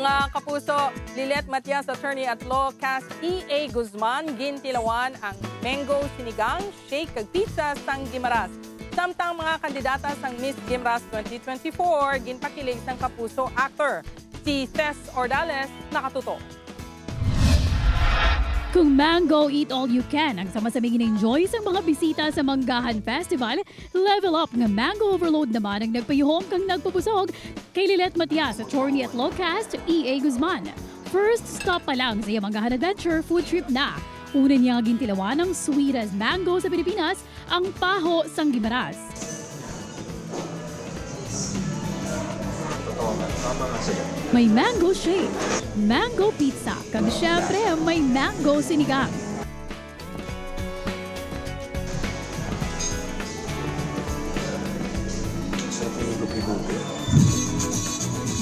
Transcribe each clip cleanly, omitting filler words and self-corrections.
Mga kapuso, Lilet Matias, attorney at law, cast E.A. Guzman, gintilawan ang mango sinigang, shake kag pizza sang Gimaras. Samtang mga kandidata sang Miss Gimaras 2024, ginpakilig sang kapuso actor. Si Tess Ordales nakatuto. Kung mango eat all you can ang sama-saming in-enjoy sa mga bisita sa Manggahan Festival, level up nga mango overload naman ang nagpayuhom kang nagpupusog kay Lilet Matias, attorney at law cast E.A. Guzman. First stop pa lang sa Manggahan Adventure food trip na. Una niya gintilawan ng sweet as mango sa Pilipinas, ang paho sang Gimaras. May mango shake, mango pizza, kag syempre may mango sinigang.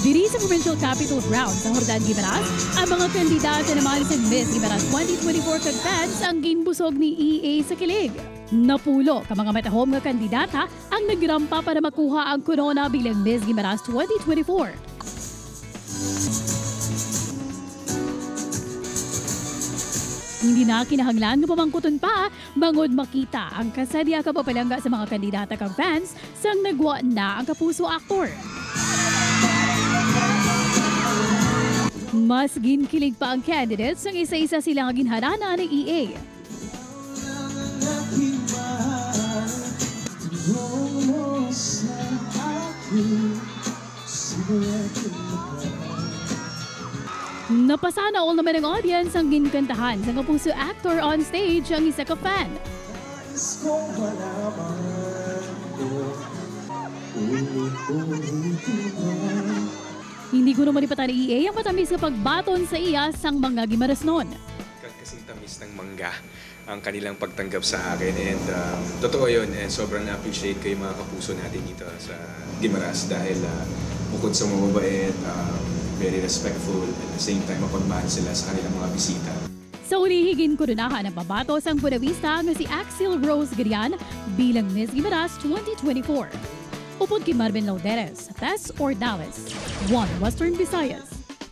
Diri sa provincial capital ground sa Hordan, Gimaras, ang mga kandidata naman sa Miss Gimaras 2024 kag fans ang ginbusog ni E.A. sa kilig. Napulo ka mga matahom nga kandidata ang nagrampa para makuha ang corona bilang Miss Gimaras 2024. Hindi na kinahanglan nga pamangkuton pa, bangod makita ang kasadya kapapalangga sa mga kandidata kag fans sang nagwa na ang kapuso aktor. Mas ginkilig pa ang candidates sang isa-isa silang ginharana ng E.A. Napasana all naman ang audience ang ginkantahan sa kapuso actor on stage ang isa ka fan. Hindi ko naman ipatan ni E.A. ang matamis na pagbaton sa iya sang mga Gimaras noon. Kasing tamis ng mangga ang kanilang pagtanggap sa akin and totoo yun and sobrang na-appreciate ko yung mga kapuso natin dito sa Gimaras dahil bukod sa mababait, very respectful, at the same time mapagmahal sila sa kanilang mga bisita. Sa ulihigin koronahan ng pabatos ang punawista nga si Axel Rose Garian bilang Miss Gimaras 2024. Upod kay Marvin Lauderes, Tess Ordales, One Western Visayas.